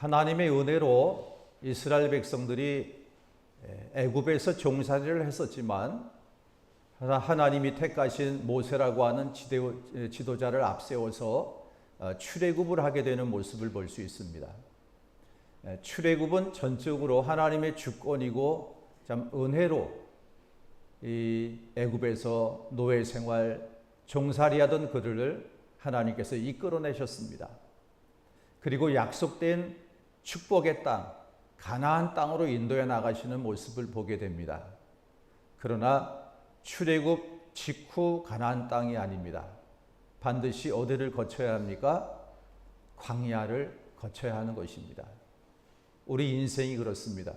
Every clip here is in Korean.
하나님의 은혜로 이스라엘 백성들이 애굽에서 종살이를 했었지만 하나님이 택하신 모세라고 하는 지도자를 앞세워서 출애굽을 하게 되는 모습을 볼 수 있습니다. 출애굽은 전적으로 하나님의 주권이고 참 은혜로 이 애굽에서 노예 생활, 종살이하던 그들을 하나님께서 이끌어내셨습니다. 그리고 약속된 축복의 땅, 가나안 땅으로 인도해 나가시는 모습을 보게 됩니다. 그러나 출애굽 직후 가나안 땅이 아닙니다. 반드시 어디를 거쳐야 합니까? 광야를 거쳐야 하는 것입니다. 우리 인생이 그렇습니다.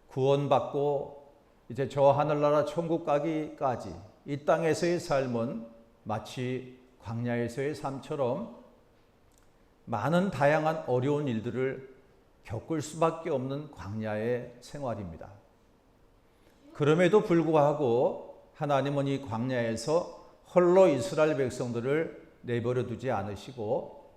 구원받고 이제 저 하늘나라 천국 가기까지 이 땅에서의 삶은 마치 광야에서의 삶처럼 많은 다양한 어려운 일들을 겪을 수밖에 없는 광야의 생활입니다. 그럼에도 불구하고 하나님은 이 광야에서 홀로 이스라엘 백성들을 내버려 두지 않으시고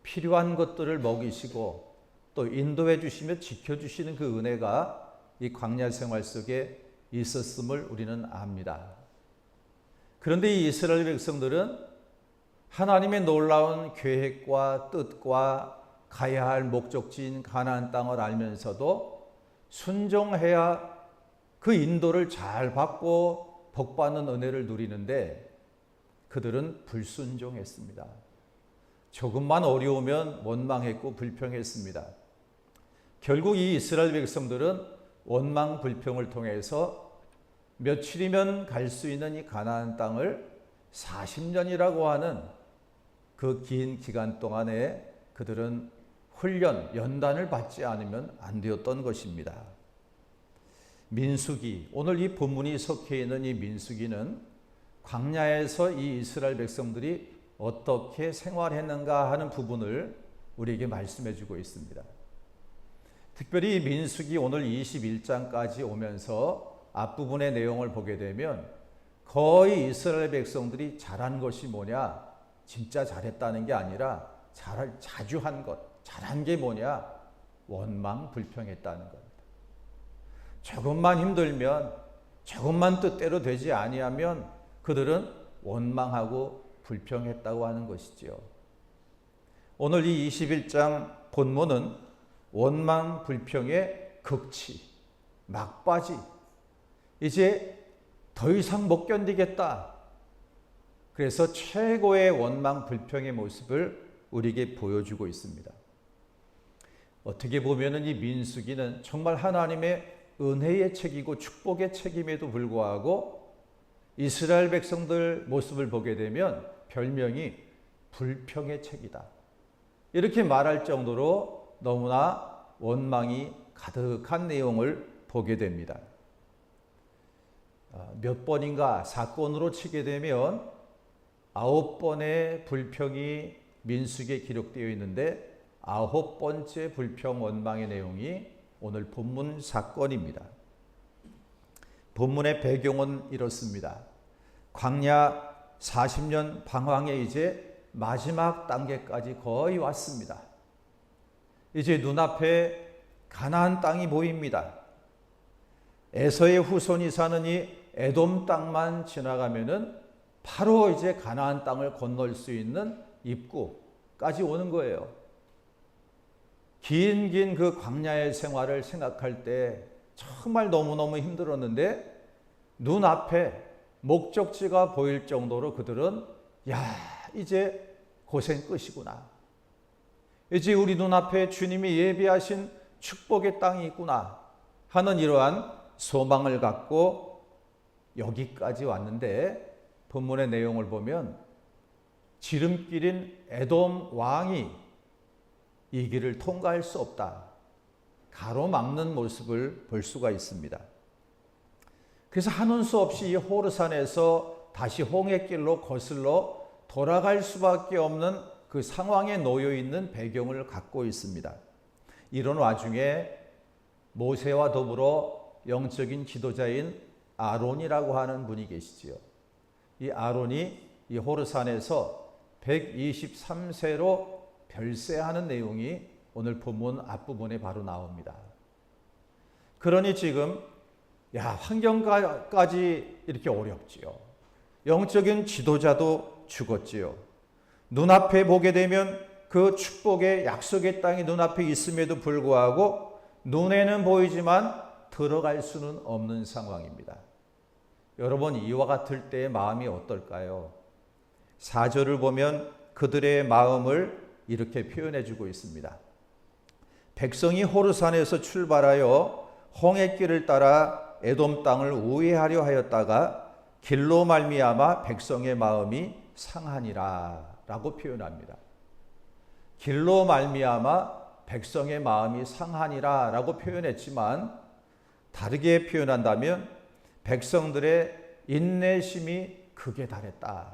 필요한 것들을 먹이시고 또 인도해 주시며 지켜주시는 그 은혜가 이 광야 생활 속에 있었음을 우리는 압니다. 그런데 이 이스라엘 백성들은 하나님의 놀라운 계획과 뜻과 가야 할 목적지인 가나안 땅을 알면서도 순종해야 그 인도를 잘 받고 복받는 은혜를 누리는데 그들은 불순종했습니다. 조금만 어려우면 원망했고 불평했습니다. 결국 이 이스라엘 백성들은 원망 불평을 통해서 며칠이면 갈 수 있는 이 가나안 땅을 40년이라고 하는 그 긴 기간 동안에 그들은 훈련, 연단을 받지 않으면 안 되었던 것입니다. 민수기, 오늘 이 본문이 속해 있는 이 민수기는 광야에서 이 이스라엘 백성들이 어떻게 생활했는가 하는 부분을 우리에게 말씀해 주고 있습니다. 특별히 이 민수기 오늘 21장까지 오면서 앞부분의 내용을 보게 되면 거의 이스라엘 백성들이 잘한 것이 뭐냐? 진짜 잘했다는 게 아니라 자주 한 것, 잘한 게 뭐냐? 원망, 불평했다는 겁니다. 조금만 힘들면, 조금만 뜻대로 되지 아니하면 그들은 원망하고 불평했다고 하는 것이지요. 오늘 이 21장 본문은 원망, 불평의 극치, 막바지, 이제 더 이상 못 견디겠다. 그래서 최고의 원망, 불평의 모습을 우리에게 보여주고 있습니다. 어떻게 보면 이 민수기는 정말 하나님의 은혜의 책이고 축복의 책임에도 불구하고 이스라엘 백성들 모습을 보게 되면 별명이 불평의 책이다. 이렇게 말할 정도로 너무나 원망이 가득한 내용을 보게 됩니다. 몇 번인가 사건으로 치게 되면 9번의 불평이 민수기에 기록되어 있는데 9번째 불평 원망의 내용이 오늘 본문 사건입니다. 본문의 배경은 이렇습니다. 광야 40년 방황의 이제 마지막 단계까지 거의 왔습니다. 이제 눈앞에 가나안 땅이 보입니다. 에서의 후손이 사는 이 에돔 땅만 지나가면은 바로 이제 가나안 땅을 건널 수 있는 입구까지 오는 거예요. 긴 그 광야의 생활을 생각할 때 정말 너무너무 힘들었는데 눈앞에 목적지가 보일 정도로 그들은 이제 고생 끝이구나. 이제 우리 눈앞에 주님이 예비하신 축복의 땅이 있구나 하는 이러한 소망을 갖고 여기까지 왔는데 본문의 내용을 보면 지름길인 에돔 왕이 이 길을 통과할 수 없다. 가로막는 모습을 볼 수가 있습니다. 그래서 하는 수 없이 이 호르산에서 다시 홍해길로 거슬러 돌아갈 수밖에 없는 그 상황에 놓여 있는 배경을 갖고 있습니다. 이런 와중에 모세와 더불어 영적인 지도자인 아론이라고 하는 분이 계시지요. 이 아론이 이 호르산에서 123세로 별세하는 내용이 오늘 본문 앞부분에 바로 나옵니다. 그러니 지금 환경까지 이렇게 어렵지요. 영적인 지도자도 죽었지요. 눈앞에 보게 되면 그 축복의 약속의 땅이 눈앞에 있음에도 불구하고 눈에는 보이지만 들어갈 수는 없는 상황입니다. 여러분, 이와 같을 때의 마음이 어떨까요? 4절을 보면 그들의 마음을 이렇게 표현해 주고 있습니다. 백성이 호르산에서 출발하여 홍해길을 따라 에돔 땅을 우회하려 하였다가 길로 말미암아 백성의 마음이 상하니라 라고 표현합니다. 길로 말미암아 백성의 마음이 상하니라 라고 표현했지만 다르게 표현한다면 백성들의 인내심이 극에 달했다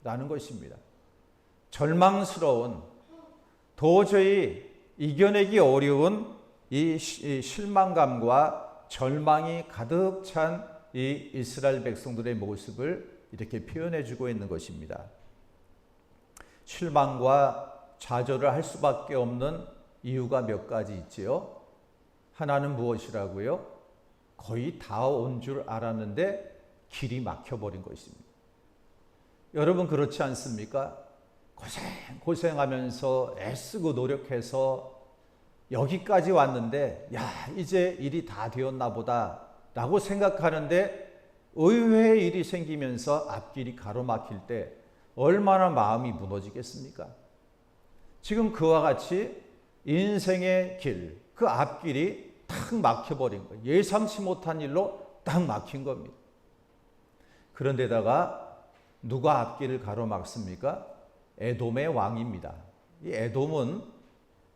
라는 것입니다. 절망스러운, 도저히 이겨내기 어려운 이 실망감과 절망이 가득 찬 이 이스라엘 백성들의 모습을 이렇게 표현해 주고 있는 것입니다. 실망과 좌절을 할 수밖에 없는 이유가 몇 가지 있지요. 하나는 무엇이라고요? 거의 다 온 줄 알았는데 길이 막혀버린 것입니다. 여러분, 그렇지 않습니까? 고생하면서 애쓰고 노력해서 여기까지 왔는데 이제 일이 다 되었나 보다 라고 생각하는데 의외의 일이 생기면서 앞길이 가로막힐 때 얼마나 마음이 무너지겠습니까? 지금 그와 같이 인생의 길, 그 앞길이 딱 막혀버린 거예요. 예상치 못한 일로 딱 막힌 겁니다. 그런데다가 누가 앞길을 가로막습니까? 에돔의 왕입니다. 이 에돔은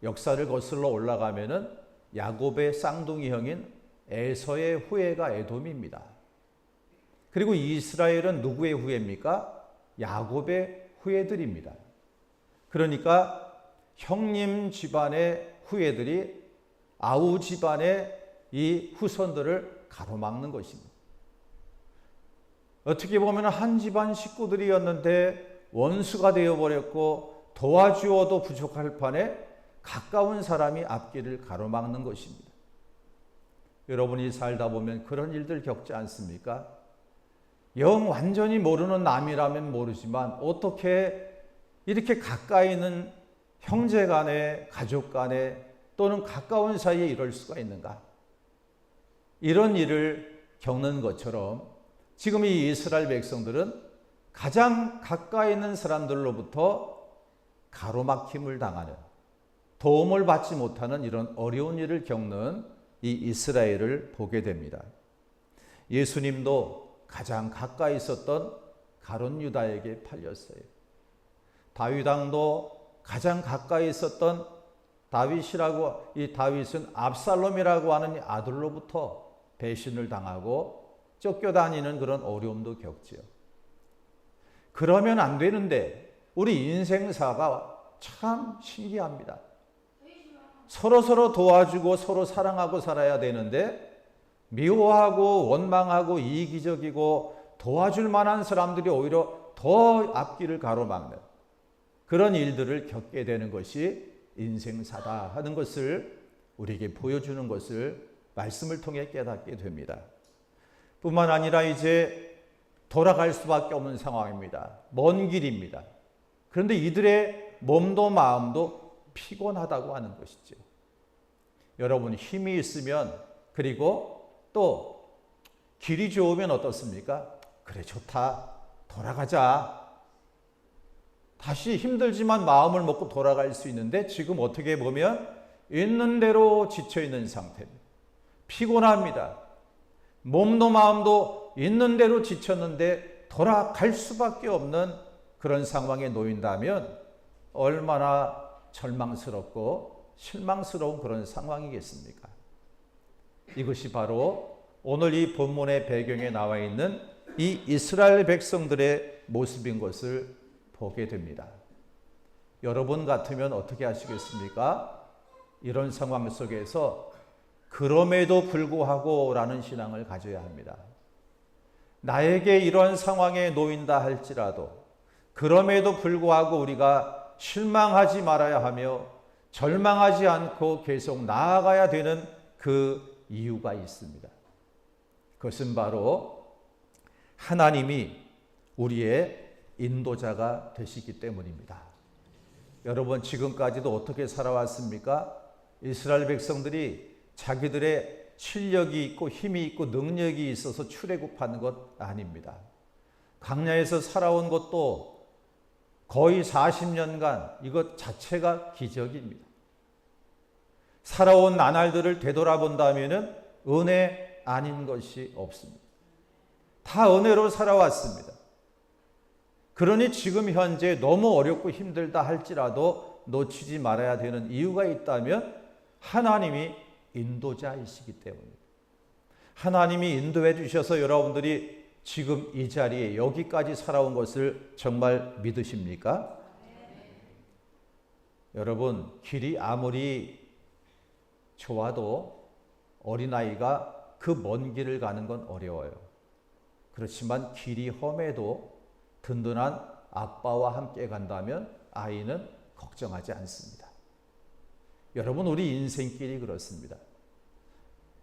역사를 거슬러 올라가면은 야곱의 쌍둥이 형인 에서의 후예가 에돔입니다. 그리고 이스라엘은 누구의 후예입니까? 야곱의 후예들입니다. 그러니까 형님 집안의 후예들이 아우 집안의 이 후손들을 가로막는 것입니다. 어떻게 보면 한 집안 식구들이었는데 원수가 되어버렸고 도와주어도 부족할 판에 가까운 사람이 앞길을 가로막는 것입니다. 여러분이 살다 보면 그런 일들 겪지 않습니까? 영 완전히 모르는 남이라면 모르지만 어떻게 이렇게 가까이 있는 형제 간에, 가족 간에 또는 가까운 사이에 이럴 수가 있는가? 이런 일을 겪는 것처럼 지금 이 이스라엘 백성들은 가장 가까이 있는 사람들로부터 가로막힘을 당하는, 도움을 받지 못하는 이런 어려운 일을 겪는 이 이스라엘을 보게 됩니다. 예수님도 가장 가까이 있었던 가룟 유다에게 팔렸어요. 다윗 왕도 가장 가까이 있었던 다윗이라고, 이 다윗은 압살롬이라고 하는 아들로부터 배신을 당하고 쫓겨다니는 그런 어려움도 겪지요. 그러면 안 되는데 우리 인생사가 참 신기합니다. 서로 도와주고 서로 사랑하고 살아야 되는데 미워하고 원망하고 이기적이고 도와줄 만한 사람들이 오히려 더 앞길을 가로막는 그런 일들을 겪게 되는 것이 인생사다 하는 것을 우리에게 보여주는 것을 말씀을 통해 깨닫게 됩니다. 뿐만 아니라 이제 돌아갈 수밖에 없는 상황입니다. 먼 길입니다. 그런데 이들의 몸도 마음도 피곤하다고 하는 것이죠. 여러분, 힘이 있으면, 그리고 또 길이 좋으면 어떻습니까? 그래, 좋다, 돌아가자. 다시 힘들지만 마음을 먹고 돌아갈 수 있는데 지금 어떻게 보면 있는 대로 지쳐있는 상태입니다. 피곤합니다. 몸도 마음도 있는 대로 지쳤는데 돌아갈 수밖에 없는 그런 상황에 놓인다면 얼마나 절망스럽고 실망스러운 그런 상황이겠습니까? 이것이 바로 오늘 이 본문의 배경에 나와 있는 이 이스라엘 백성들의 모습인 것을 보게 됩니다. 여러분 같으면 어떻게 하시겠습니까? 이런 상황 속에서 그럼에도 불구하고 라는 신앙을 가져야 합니다. 나에게 이런 상황에 놓인다 할지라도 그럼에도 불구하고 우리가 실망하지 말아야 하며 절망하지 않고 계속 나아가야 되는 그 이유가 있습니다. 그것은 바로 하나님이 우리의 인도자가 되시기 때문입니다. 여러분, 지금까지도 어떻게 살아왔습니까? 이스라엘 백성들이 자기들의 실력이 있고 힘이 있고 능력이 있어서 출애굽하는 것 아닙니다. 광야에서 살아온 것도 거의 40년간 이것 자체가 기적입니다. 살아온 나날들을 되돌아본다면 은혜 아닌 것이 없습니다. 다 은혜로 살아왔습니다. 그러니 지금 현재 너무 어렵고 힘들다 할지라도 놓치지 말아야 되는 이유가 있다면 하나님이 인도자이시기 때문입니다. 하나님이 인도해 주셔서 여러분들이 지금 이 자리에 여기까지 살아온 것을 정말 믿으십니까? 여러분, 길이 아무리 좋아도 어린아이가 그 먼 길을 가는 건 어려워요. 그렇지만 길이 험해도 든든한 아빠와 함께 간다면 아이는 걱정하지 않습니다. 여러분, 우리 인생길이 그렇습니다.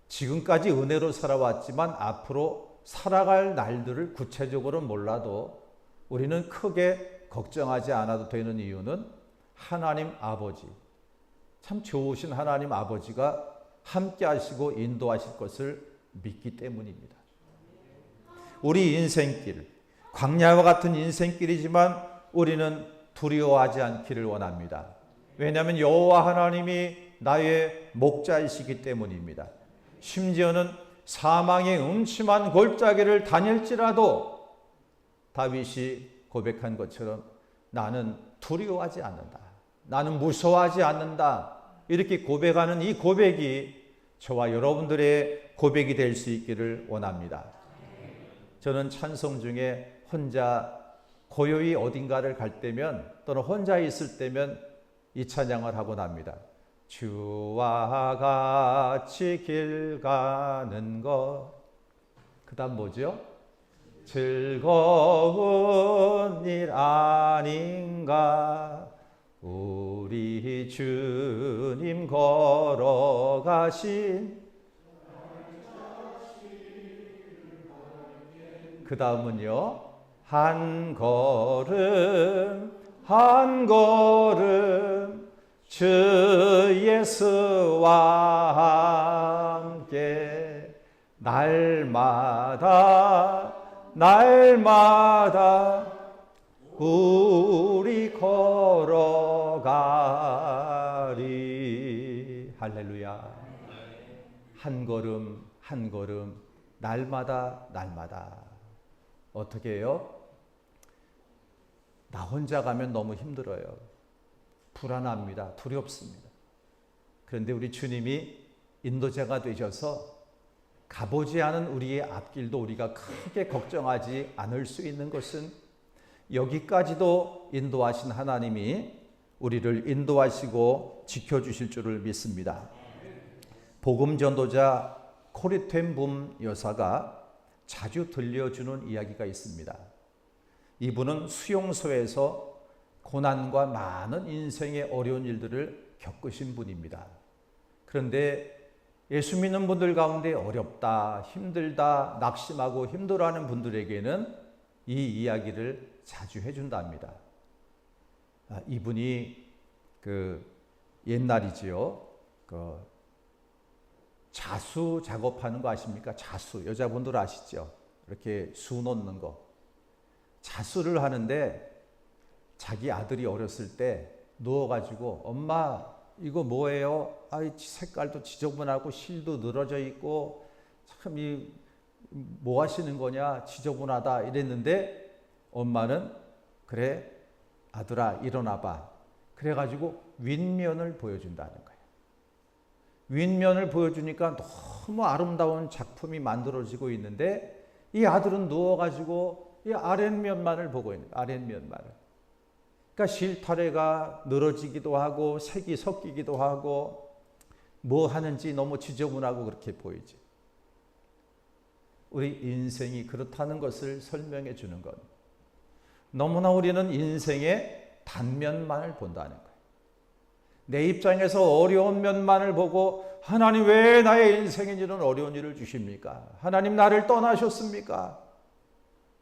지금까지 은혜로 살아왔지만 앞으로 살아갈 날들을 구체적으로 몰라도 우리는 크게 걱정하지 않아도 되는 이유는 하나님 아버지, 참 좋으신 하나님 아버지가 함께 하시고 인도하실 것을 믿기 때문입니다. 우리 인생길, 광야와 같은 인생길이지만 우리는 두려워하지 않기를 원합니다. 왜냐하면 여호와 하나님이 나의 목자이시기 때문입니다. 심지어는 사망의 음침한 골짜기를 다닐지라도 다윗이 고백한 것처럼 나는 두려워하지 않는다. 나는 무서워하지 않는다. 이렇게 고백하는 이 고백이 저와 여러분들의 고백이 될 수 있기를 원합니다. 저는 찬송 중에 혼자 고요히 어딘가를 갈 때면 또는 혼자 있을 때면 이 찬양을 하곤 합니다. 주와 같이 길 가는 것. 그 다음 뭐죠? 즐거운 일 아닌가. 우리 주님 걸어가신. 그 다음은요. 한 걸음 한 걸음 주 예수와 함께 날마다 날마다 우리 걸어가리. 할렐루야. 한 걸음 한 걸음 날마다 날마다. 어떻게 해요? 나 혼자 가면 너무 힘들어요. 불안합니다. 두렵습니다. 그런데 우리 주님이 인도자가 되셔서 가보지 않은 우리의 앞길도 우리가 크게 걱정하지 않을 수 있는 것은 여기까지도 인도하신 하나님이 우리를 인도하시고 지켜주실 줄을 믿습니다. 복음 전도자 코리 텐 붐 여사가 자주 들려주는 이야기가 있습니다. 이분은 수용소에서 고난과 많은 인생의 어려운 일들을 겪으신 분입니다. 그런데 예수 믿는 분들 가운데 어렵다, 힘들다, 낙심하고 힘들어하는 분들에게는 이 이야기를 자주 해준답니다. 이분이 옛날이지요. 자수 작업하는 거 아십니까? 자수. 여자분들 아시죠? 이렇게 수 놓는 거. 자수를 하는데 자기 아들이 어렸을 때 누워가지고 엄마 이거 뭐예요? 색깔도 지저분하고 실도 늘어져 있고 참 뭐 하시는 거냐? 지저분하다 이랬는데 엄마는 그래 아들아 일어나봐. 그래가지고 윗면을 보여준다는 거예요. 윗면을 보여주니까 너무 아름다운 작품이 만들어지고 있는데 이 아들은 누워가지고 이 아랫면만을 보고 있는 거예요. 아랫면만을. 그러니까 실타래가 늘어지기도 하고 색이 섞이기도 하고 뭐 하는지 너무 지저분하고 그렇게 보이지. 우리 인생이 그렇다는 것을 설명해 주는 것. 너무나 우리는 인생의 단면만을 본다는 거예요. 내 입장에서 어려운 면만을 보고 하나님 왜 나의 인생에 이런 어려운 일을 주십니까? 하나님 나를 떠나셨습니까?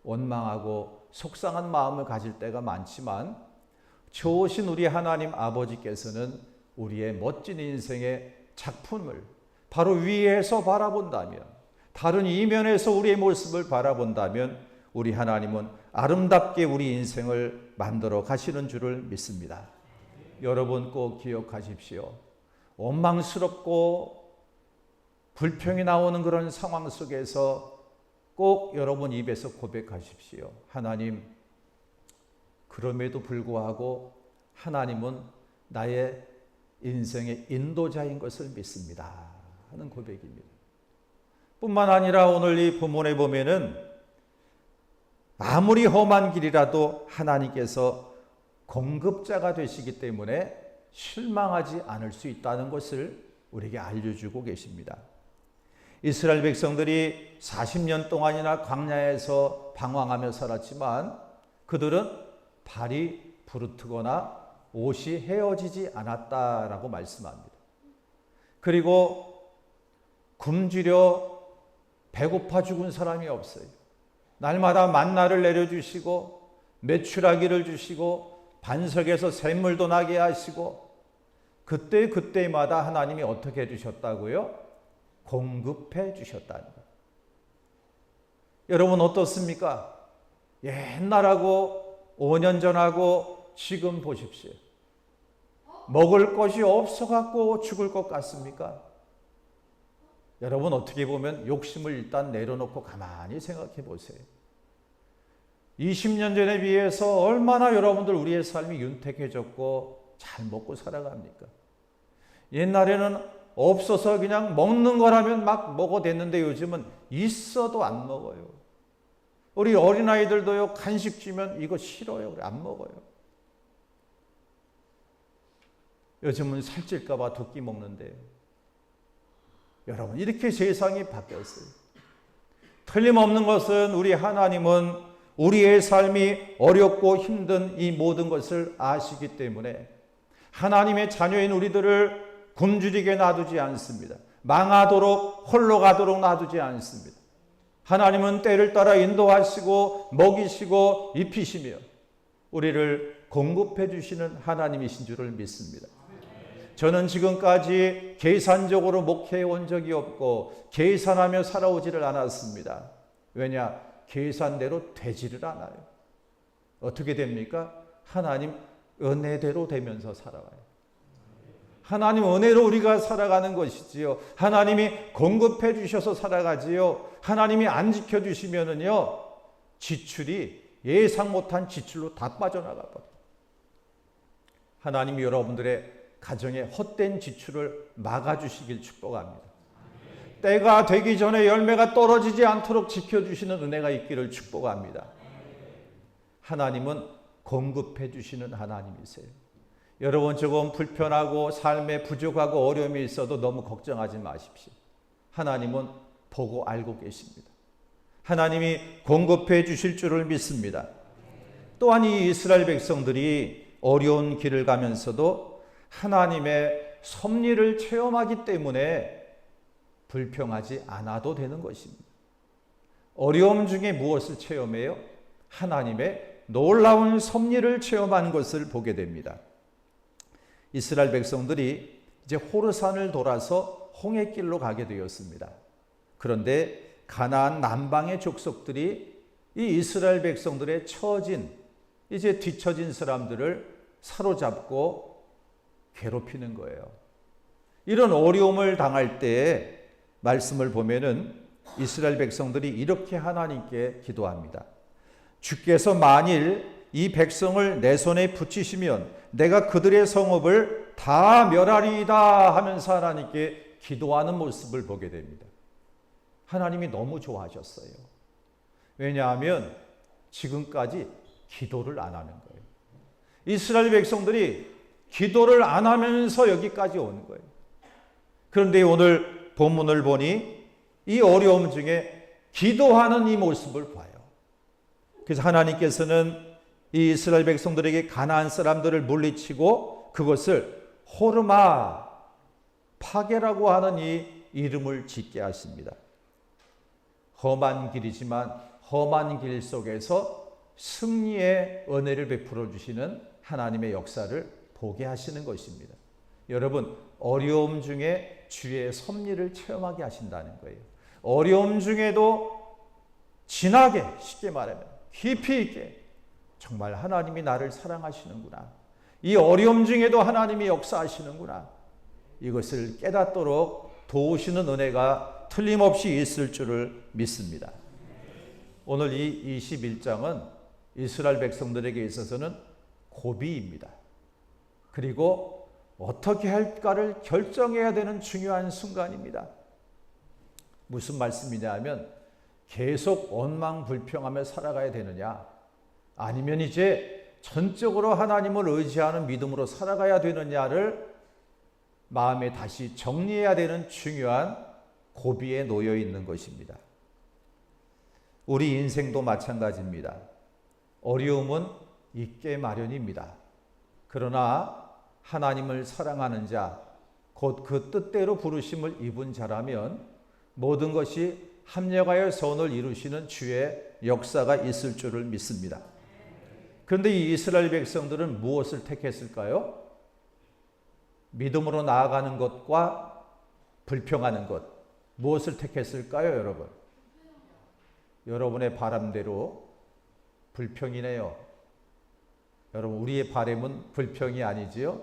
원망하고 속상한 마음을 가질 때가 많지만 좋으신 우리 하나님 아버지께서는 우리의 멋진 인생의 작품을 바로 위에서 바라본다면, 다른 이면에서 우리의 모습을 바라본다면 우리 하나님은 아름답게 우리 인생을 만들어 가시는 줄을 믿습니다. 여러분 꼭 기억하십시오. 원망스럽고 불평이 나오는 그런 상황 속에서 꼭 여러분 입에서 고백하십시오. 하나님, 그럼에도 불구하고 하나님은 나의 인생의 인도자인 것을 믿습니다 하는 고백입니다. 뿐만 아니라 오늘 이 본문에 보면은 아무리 험한 길이라도 하나님께서 공급자가 되시기 때문에 실망하지 않을 수 있다는 것을 우리에게 알려주고 계십니다. 이스라엘 백성들이 40년 동안이나 광야에서 방황하며 살았지만 그들은 발이 부르트거나 옷이 헤어지지 않았다라고 말씀합니다. 그리고 굶주려 배고파 죽은 사람이 없어요. 날마다 만나를 내려주시고 메추라기를 주시고 반석에서 샘물도 나게 하시고 그때마다 하나님이 어떻게 해주셨다고요? 공급해 주셨다는 것. 여러분 어떻습니까? 옛날하고 5년 전하고 지금 보십시오. 먹을 것이 없어갖고 죽을 것 같습니까? 여러분 어떻게 보면 욕심을 일단 내려놓고 가만히 생각해 보세요. 20년 전에 비해서 얼마나 여러분들 우리의 삶이 윤택해졌고 잘 먹고 살아갑니까? 옛날에는 없어서 그냥 먹는 거라면 막 먹어댔는데 요즘은 있어도 안 먹어요. 우리 어린아이들도요, 간식 주면 이거 싫어요. 안 먹어요. 요즘은 살찔까봐 두 끼 먹는데 여러분 이렇게 세상이 바뀌었어요. 틀림없는 것은 우리 하나님은 우리의 삶이 어렵고 힘든 이 모든 것을 아시기 때문에 하나님의 자녀인 우리들을 굶주리게 놔두지 않습니다. 망하도록 홀로 가도록 놔두지 않습니다. 하나님은 때를 따라 인도하시고 먹이시고 입히시며 우리를 공급해 주시는 하나님이신 줄을 믿습니다. 저는 지금까지 계산적으로 목회해 온 적이 없고 계산하며 살아오지를 않았습니다. 왜냐? 계산대로 되지를 않아요. 어떻게 됩니까? 하나님 은혜대로 되면서 살아가요. 하나님 은혜로 우리가 살아가는 것이지요. 하나님이 공급해 주셔서 살아가지요. 하나님이 안 지켜주시면은요, 지출이 예상 못한 지출로 다 빠져나가 버려요. 하나님이 여러분들의 가정에 헛된 지출을 막아주시길 축복합니다. 때가 되기 전에 열매가 떨어지지 않도록 지켜주시는 은혜가 있기를 축복합니다. 하나님은 공급해 주시는 하나님이세요. 여러분 조금 불편하고 삶에 부족하고 어려움이 있어도 너무 걱정하지 마십시오. 하나님은 보고 알고 계십니다. 하나님이 공급해 주실 줄을 믿습니다. 또한 이 이스라엘 백성들이 어려운 길을 가면서도 하나님의 섭리를 체험하기 때문에 불평하지 않아도 되는 것입니다. 어려움 중에 무엇을 체험해요? 하나님의 놀라운 섭리를 체험한 것을 보게 됩니다. 이스라엘 백성들이 이제 호르산을 돌아서 홍해길로 가게 되었습니다. 그런데 가나안 남방의 족속들이 이 이스라엘 백성들의 처진, 이제 뒤처진 사람들을 사로잡고 괴롭히는 거예요. 이런 어려움을 당할 때에 말씀을 보면은 이스라엘 백성들이 이렇게 하나님께 기도합니다. 주께서 만일 이 백성을 내 손에 붙이시면 내가 그들의 성읍을 다 멸하리이다 하면서 하나님께 기도하는 모습을 보게 됩니다. 하나님이 너무 좋아하셨어요. 왜냐하면 지금까지 기도를 안 하는 거예요. 이스라엘 백성들이 기도를 안 하면서 여기까지 온 거예요. 그런데 오늘 본문을 보니 이 어려움 중에 기도하는 이 모습을 봐요. 그래서 하나님께서는 이 이스라엘 백성들에게 가나안 사람들을 물리치고 그것을 호르마, 파괴라고 하는 이 이름을 짓게 하십니다. 험한 길이지만 험한 길 속에서 승리의 은혜를 베풀어 주시는 하나님의 역사를 보게 하시는 것입니다. 여러분, 어려움 중에 주의 섭리를 체험하게 하신다는 거예요. 어려움 중에도 진하게, 쉽게 말하면 깊이 있게 정말 하나님이 나를 사랑하시는구나. 이 어려움 중에도 하나님이 역사하시는구나. 이것을 깨닫도록 도우시는 은혜가 틀림없이 있을 줄을 믿습니다. 오늘 이 21장은 이스라엘 백성들에게 있어서는 고비입니다. 그리고 어떻게 할까를 결정해야 되는 중요한 순간입니다. 무슨 말씀이냐 하면 계속 원망불평하며 살아가야 되느냐, 아니면 이제 전적으로 하나님을 의지하는 믿음으로 살아가야 되느냐를 마음에 다시 정리해야 되는 중요한 고비에 놓여 있는 것입니다. 우리 인생도 마찬가지입니다. 어려움은 있게 마련입니다. 그러나 하나님을 사랑하는 자, 곧 그 뜻대로 부르심을 입은 자라면 모든 것이 합력하여 선을 이루시는 주의 역사가 있을 줄을 믿습니다. 그런데 이 이스라엘 백성들은 무엇을 택했을까요? 믿음으로 나아가는 것과 불평하는 것, 무엇을 택했을까요, 여러분? 여러분의 바람대로 불평이네요. 여러분, 우리의 바람은 불평이 아니지요?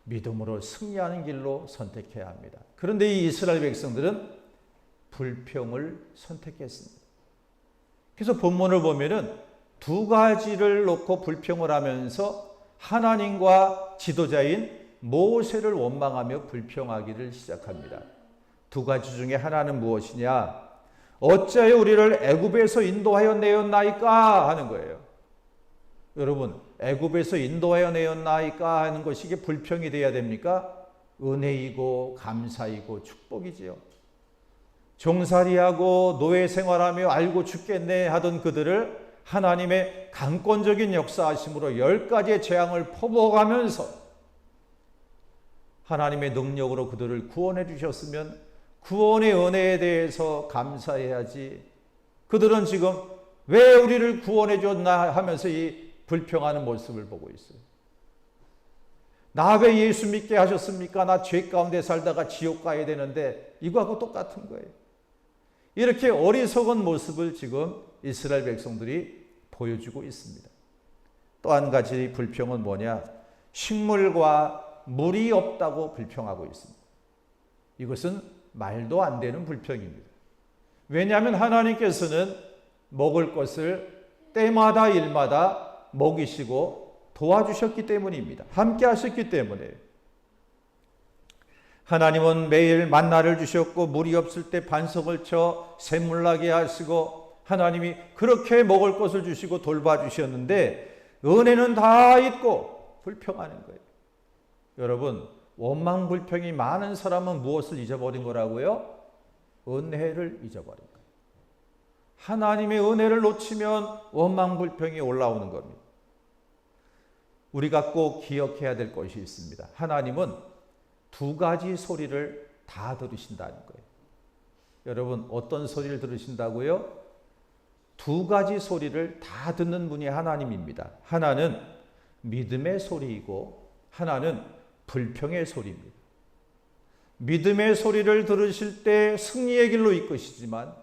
믿음으로 승리하는 길로 선택해야 합니다. 그런데 이 이스라엘 백성들은 불평을 선택했습니다. 그래서 본문을 보면은 두 가지를 놓고 불평을 하면서 하나님과 지도자인 모세를 원망하며 불평하기를 시작합니다. 두 가지 중에 하나는 무엇이냐? 어찌하여 우리를 애굽에서 인도하여 내었나이까 하는 거예요. 여러분, 애굽에서 인도하여 내었나이까 하는 것이 이게 불평이 돼야 됩니까? 은혜이고 감사이고 축복이지요. 종살이하고 노예 생활하며 알고 죽겠네 하던 그들을 하나님의 강권적인 역사하심으로 10가지의 재앙을 퍼부어가면서 하나님의 능력으로 그들을 구원해 주셨으면 구원의 은혜에 대해서 감사해야지. 그들은 지금 왜 우리를 구원해 줬나 하면서 이 불평하는 모습을 보고 있어요. 나 왜 예수 믿게 하셨습니까? 나 죄 가운데 살다가 지옥 가야 되는데, 이거하고 똑같은 거예요. 이렇게 어리석은 모습을 지금 이스라엘 백성들이 보여주고 있습니다. 또 한 가지 불평은 뭐냐? 식물과 물이 없다고 불평하고 있습니다. 이것은 말도 안 되는 불평입니다. 왜냐하면 하나님께서는 먹을 것을 때마다 일마다 먹이시고 도와주셨기 때문입니다. 함께 하셨기 때문에. 하나님은 매일 만나를 주셨고 물이 없을 때 반석을 쳐 샘물나게 하시고 하나님이 그렇게 먹을 것을 주시고 돌봐주셨는데 은혜는 다 있고 불평하는 거예요. 여러분, 원망불평이 많은 사람은 무엇을 잊어버린 거라고요? 은혜를 잊어버린 거예요. 하나님의 은혜를 놓치면 원망불평이 올라오는 겁니다. 우리가 꼭 기억해야 될 것이 있습니다. 하나님은 두 가지 소리를 다 들으신다는 거예요. 여러분, 어떤 소리를 들으신다고요? 두 가지 소리를 다 듣는 분이 하나님입니다. 하나는 믿음의 소리이고 하나는 불평의 소리입니다. 믿음의 소리를 들으실 때 승리의 길로 이끄시지만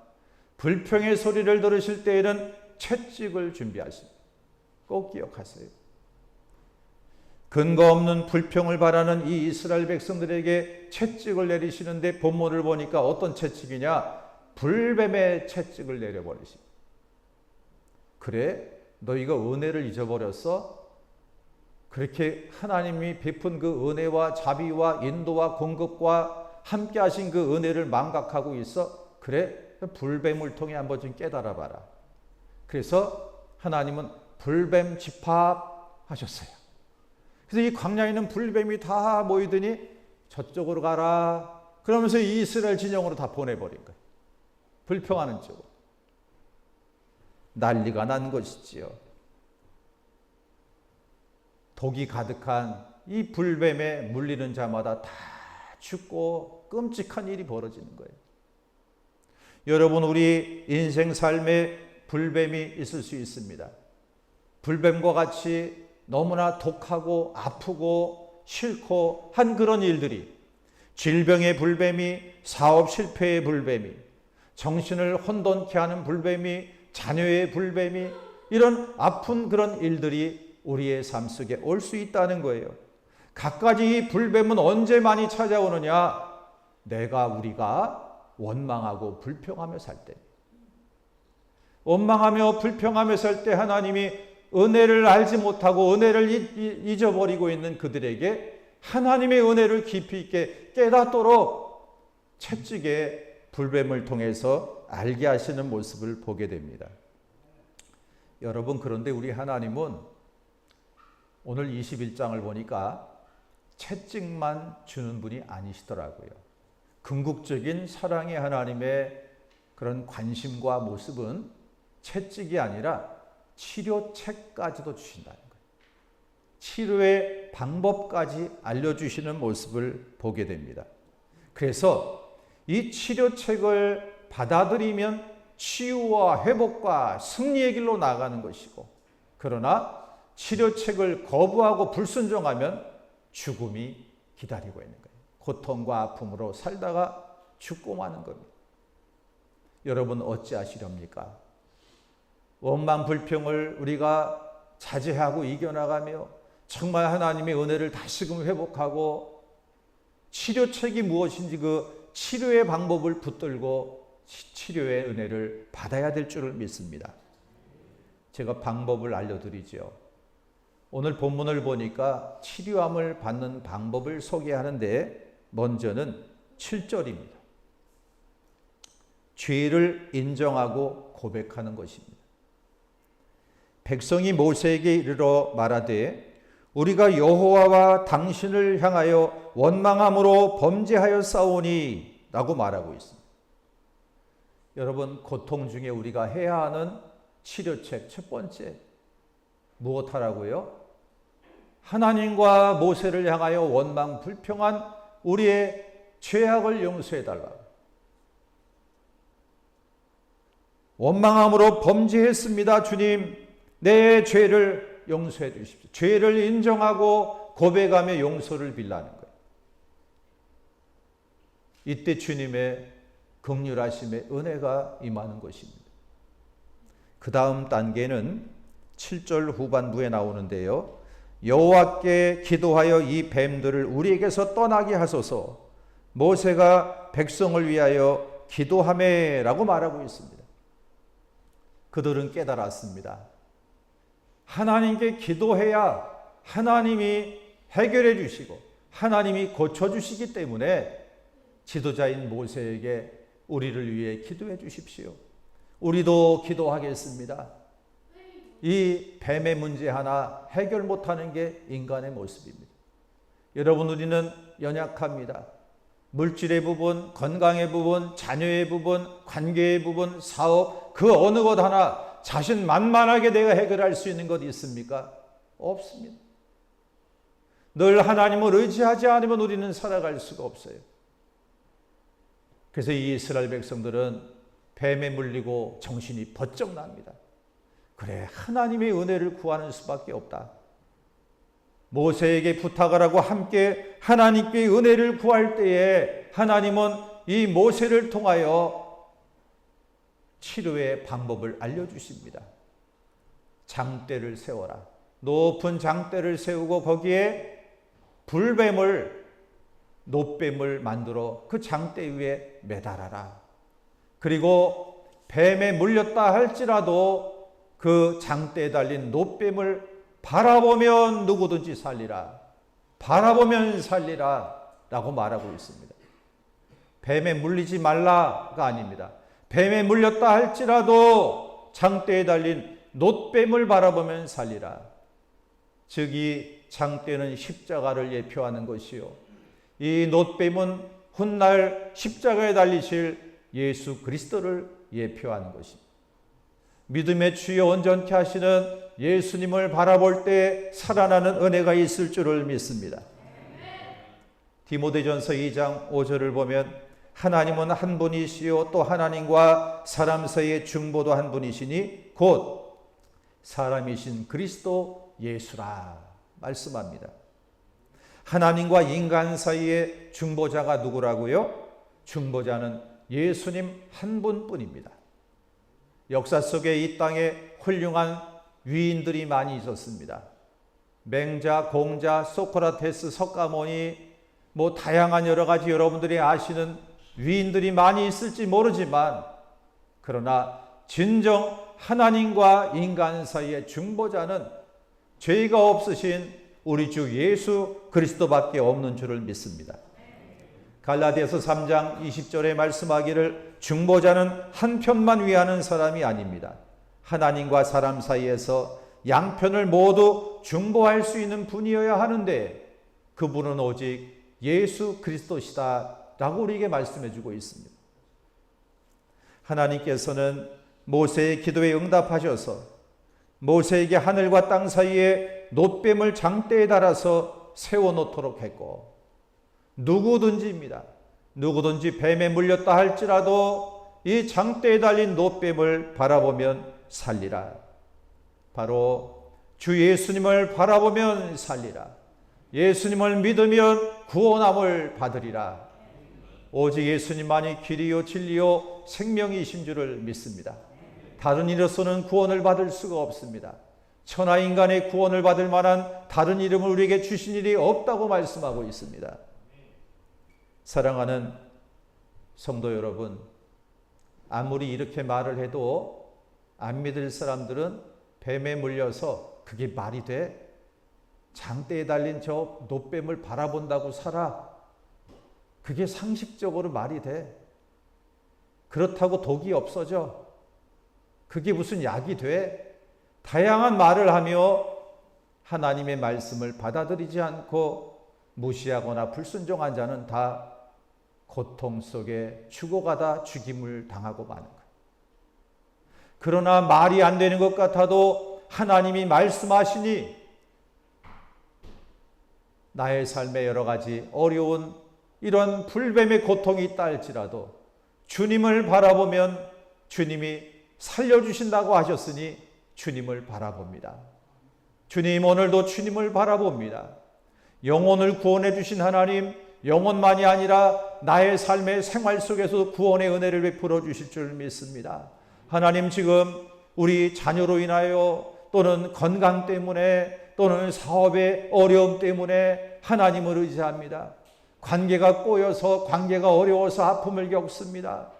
불평의 소리를 들으실 때에는 채찍을 준비하십니다. 꼭 기억하세요. 근거 없는 불평을 바라는 이 이스라엘 백성들에게 채찍을 내리시는데 본문을 보니까 어떤 채찍이냐? 불뱀의 채찍을 내려버리십니다. 그래? 너희가 은혜를 잊어버렸어? 그렇게 하나님이 베푼 그 은혜와 자비와 인도와 공급과 함께 하신 그 은혜를 망각하고 있어? 그래? 불뱀을 통해 한번 좀 깨달아 봐라. 그래서 하나님은 불뱀 집합하셨어요. 그래서 이 광야에 있는 불뱀이 다 모이더니 저쪽으로 가라. 그러면서 이 이스라엘 진영으로 다 보내버린 거예요. 불평하는 쪽으로. 난리가 난 것이지요. 독이 가득한 이 불뱀에 물리는 자마다 다 죽고 끔찍한 일이 벌어지는 거예요. 여러분, 우리 인생 삶에 불뱀이 있을 수 있습니다. 불뱀과 같이 너무나 독하고 아프고 싫고 한 그런 일들이, 질병의 불뱀이, 사업 실패의 불뱀이, 정신을 혼돈케 하는 불뱀이, 자녀의 불뱀이, 이런 아픈 그런 일들이 우리의 삶 속에 올 수 있다는 거예요. 갖가지 이 불뱀은 언제 많이 찾아오느냐? 우리가 원망하고 불평하며 살 때, 원망하며 불평하며 살 때 하나님이 은혜를 알지 못하고 은혜를 잊어버리고 있는 그들에게 하나님의 은혜를 깊이 있게 깨닫도록 채찍에 불뱀을 통해서 알게 하시는 모습을 보게 됩니다. 여러분, 그런데 우리 하나님은 오늘 21장을 보니까 채찍만 주는 분이 아니시더라고요. 궁극적인 사랑의 하나님의 그런 관심과 모습은 채찍이 아니라 치료책까지도 주신다는 거예요. 치료의 방법까지 알려주시는 모습을 보게 됩니다. 그래서 이 치료책을 받아들이면 치유와 회복과 승리의 길로 나가는 것이고, 그러나 치료책을 거부하고 불순종하면 죽음이 기다리고 있는 거예요. 고통과 아픔으로 살다가 죽고 마는 겁니다. 여러분, 어찌하시렵니까? 원망 불평을 우리가 자제하고 이겨나가며 정말 하나님의 은혜를 다시금 회복하고 치료책이 무엇인지 그 치료의 방법을 붙들고 치료의 은혜를 받아야 될 줄을 믿습니다. 제가 방법을 알려드리죠. 오늘 본문을 보니까 치료함을 받는 방법을 소개하는데 먼저는 7절입니다. 죄를 인정하고 고백하는 것입니다. 백성이 모세에게 이르러 말하되 우리가 여호와와 당신을 향하여 원망함으로 범죄하였사오니 라고 말하고 있습니다. 여러분, 고통 중에 우리가 해야 하는 치료책 첫 번째 무엇하라고요? 하나님과 모세를 향하여 원망 불평한 우리의 죄악을 용서해달라. 원망함으로 범죄했습니다. 주님, 내 죄를 용서해 주십시오. 죄를 인정하고 고백하며 용서를 빌라는 거예요. 이때 주님의 긍휼하심의 은혜가 임하는 것입니다. 그 다음 단계는 7절 후반부에 나오는데요. 여호와께 기도하여 이 뱀들을 우리에게서 떠나게 하소서. 모세가 백성을 위하여 기도하매라고 말하고 있습니다. 그들은 깨달았습니다. 하나님께 기도해야 하나님이 해결해 주시고 하나님이 고쳐주시기 때문에 지도자인 모세에게 우리를 위해 기도해 주십시오. 우리도 기도하겠습니다. 이 뱀의 문제 하나 해결 못하는 게 인간의 모습입니다. 여러분, 우리는 연약합니다. 물질의 부분, 건강의 부분, 자녀의 부분, 관계의 부분, 사업, 그 어느 것 하나 자신 만만하게 내가 해결할 수 있는 것 있습니까? 없습니다. 늘 하나님을 의지하지 않으면 우리는 살아갈 수가 없어요. 그래서 이 이스라엘 백성들은 뱀에 물리고 정신이 번쩍 납니다. 그래, 하나님의 은혜를 구하는 수밖에 없다. 모세에게 부탁을 하고 함께 하나님께 은혜를 구할 때에 하나님은 이 모세를 통하여 치료의 방법을 알려주십니다. 장대를 세워라. 높은 장대를 세우고 거기에 불뱀을, 놋뱀을 만들어 그 장대 위에 매달아라. 그리고 뱀에 물렸다 할지라도 그 장대에 달린 놋뱀을 바라보면 누구든지 살리라. 바라보면 살리라 라고 말하고 있습니다. 뱀에 물리지 말라가 아닙니다. 뱀에 물렸다 할지라도 장대에 달린 놋뱀을 바라보면 살리라. 즉 이 장대는 십자가를 예표하는 것이요, 이 놋뱀은 훗날 십자가에 달리실 예수 그리스도를 예표하는 것입니다. 믿음의 주여 온전케 하시는 예수님을 바라볼 때 살아나는 은혜가 있을 줄을 믿습니다. 디모데전서 2장 5절을 보면 하나님은 한 분이시요 또 하나님과 사람 사이의 중보도 한 분이시니 곧 사람이신 그리스도 예수라 말씀합니다. 하나님과 인간 사이의 중보자가 누구라고요? 중보자는 예수님 한 분뿐입니다. 역사 속에 이 땅에 훌륭한 위인들이 많이 있었습니다. 맹자, 공자, 소크라테스, 석가모니 다양한 여러 가지 여러분들이 아시는 위인들이 많이 있을지 모르지만 그러나 진정 하나님과 인간 사이의 중보자는 죄가 없으신 우리 주 예수 그리스도밖에 없는 줄을 믿습니다. 갈라디아서 3장 20절에 말씀하기를 중보자는 한편만 위하는 사람이 아닙니다. 하나님과 사람 사이에서 양편을 모두 중보할 수 있는 분이어야 하는데 그분은 오직 예수 그리스도시다 라고 우리에게 말씀해 주고 있습니다. 하나님께서는 모세의 기도에 응답하셔서 모세에게 하늘과 땅 사이에 놋뱀을 장대에 달아서 세워놓도록 했고 누구든지입니다. 누구든지 뱀에 물렸다 할지라도 이 장대에 달린 놋뱀을 바라보면 살리라. 바로 주 예수님을 바라보면 살리라. 예수님을 믿으면 구원함을 받으리라. 오직 예수님만이 길이요 진리요 생명이신 줄을 믿습니다. 다른 이로서는 구원을 받을 수가 없습니다. 천하 인간의 구원을 받을 만한 다른 이름을 우리에게 주신 일이 없다고 말씀하고 있습니다. 사랑하는 성도 여러분, 아무리 이렇게 말을 해도 안 믿을 사람들은 뱀에 물려서 그게 말이 돼? 장대에 달린 저 놋뱀을 바라본다고 살아? 그게 상식적으로 말이 돼? 그렇다고 독이 없어져? 그게 무슨 약이 돼? 다양한 말을 하며 하나님의 말씀을 받아들이지 않고 무시하거나 불순종한 자는 다 고통 속에 죽어가다 죽임을 당하고 마는 거예요. 그러나 말이 안 되는 것 같아도 하나님이 말씀하시니 나의 삶에 여러 가지 어려운 이런 불뱀의 고통이 있다 할지라도 주님을 바라보면 주님이 살려주신다고 하셨으니 주님을 바라봅니다. 주님 오늘도 주님을 바라봅니다. 영혼을 구원해 주신 하나님, 영혼만이 아니라 나의 삶의 생활 속에서 구원의 은혜를 베풀어 주실 줄 믿습니다. 하나님 지금 우리 자녀로 인하여 또는 건강 때문에 또는 사업의 어려움 때문에 하나님을 의지합니다. 관계가 꼬여서 관계가 어려워서 아픔을 겪습니다.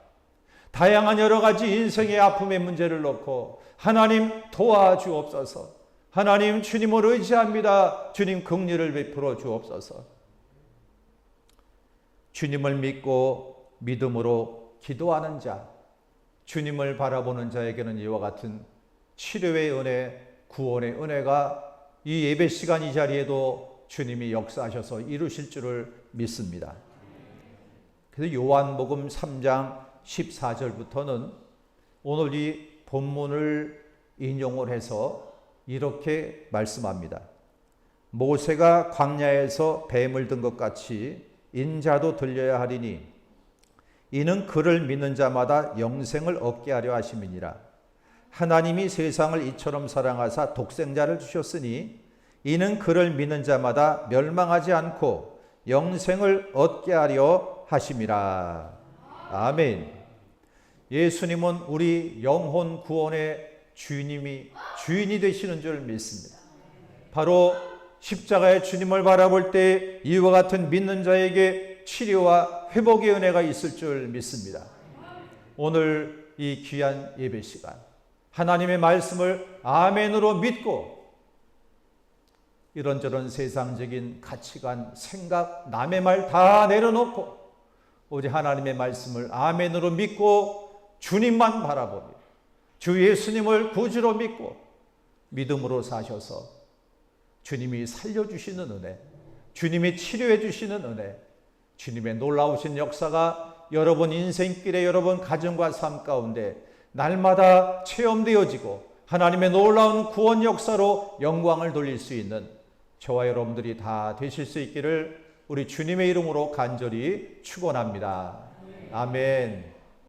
다양한 여러 가지 인생의 아픔의 문제를 놓고 하나님 도와주옵소서. 하나님 주님을 의지합니다. 주님 긍휼을 베풀어 주옵소서. 주님을 믿고 믿음으로 기도하는 자, 주님을 바라보는 자에게는 이와 같은 치료의 은혜, 구원의 은혜가 이 예배 시간 이 자리에도 주님이 역사하셔서 이루실 줄을 믿습니다. 그래서 요한복음 3장 14절부터는 오늘 이 본문을 인용을 해서 이렇게 말씀합니다. 모세가 광야에서 뱀을 든 것 같이 인자도 들려야 하리니 이는 그를 믿는 자마다 영생을 얻게 하려 하심이니라. 하나님이 세상을 이처럼 사랑하사 독생자를 주셨으니 이는 그를 믿는 자마다 멸망하지 않고 영생을 얻게 하려 하심이라. 아멘. 예수님은 우리 영혼 구원의 주인이 되시는 줄 믿습니다. 바로 십자가의 주님을 바라볼 때 이와 같은 믿는 자에게 치료와 회복의 은혜가 있을 줄 믿습니다. 오늘 이 귀한 예배 시간 하나님의 말씀을 아멘으로 믿고 이런저런 세상적인 가치관, 생각, 남의 말 다 내려놓고 오직 하나님의 말씀을 아멘으로 믿고 주님만 바라보며 주 예수님을 구주로 믿고 믿음으로 사셔서 주님이 살려주시는 은혜, 주님이 치료해 주시는 은혜, 주님의 놀라우신 역사가 여러분 인생길에 여러분 가정과 삶 가운데 날마다 체험되어지고 하나님의 놀라운 구원 역사로 영광을 돌릴 수 있는 저와 여러분들이 다 되실 수 있기를 우리 주님의 이름으로 간절히 축원합니다. 아멘.